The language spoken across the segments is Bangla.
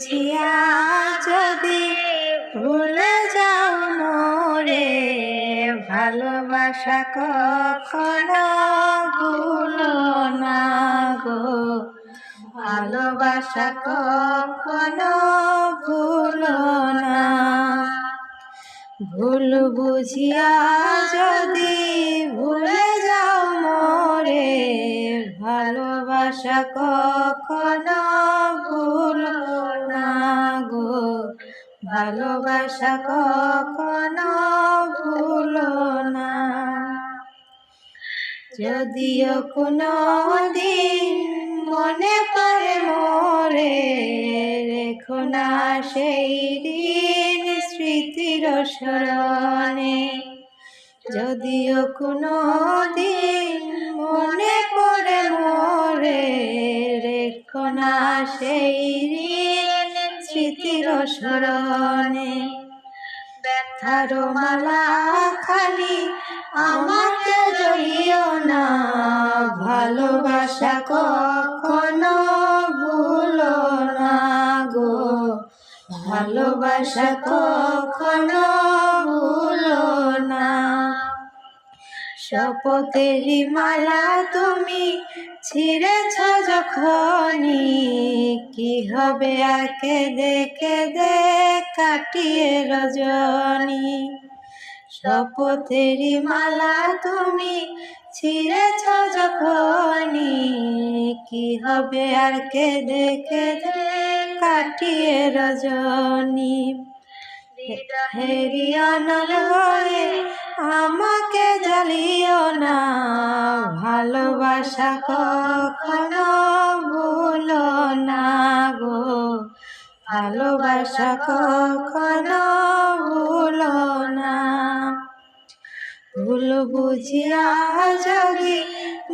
বুঝিয়া যদি ভুলে যাও মোরে, ভালোবাসা কখনো ভুলো না গো, ভালোবাসা কখনো ভুলো না। ভুল বুঝিয়া যদি ভুলে যাও মোরে, ভালোবাসা কখনো ভুলো না গো, ভালোবাসা কখনো ভুলো না। যদিও কোনো দিন মনে পড়ে মোরে, রেখো না সেই দিন স্মৃতির স্মরণে। যদিও কোনো দিন মনে পড়ে মোরে, রেখো না সেই দিন স্মৃতির স্মরণে। ব্যথার মালা খানি আমাকে জড়িও না, ভালোবাসা কখনো ভুলো না গো, ভালোবাসা কখনো ভুলো না। শপথেরই মালা তুমি ছিঁড়েছ যখনই, কি হবে আর কেঁদে কেঁদে কাটিয়ে রজনী। শপথেরই মালা তুমি ছিঁড়েছ যখনই, কি হবে আর কেঁদে কেঁদে কাটিয়ে রজনী। বিরহেরই অনল হয়ে আমাকে জ্বালিও না, ভালোবাসা কখনো ভুলো না গো, ভালোবাসা কখনো ভুলো না। ভুল বুঝিয়া যদি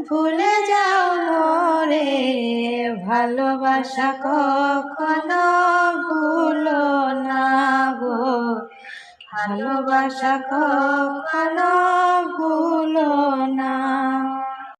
ভুলে যাও মোরে, ভালোবাসা কখনো ভুলো না গো, ভালোবাসা কখনো ভুলো না।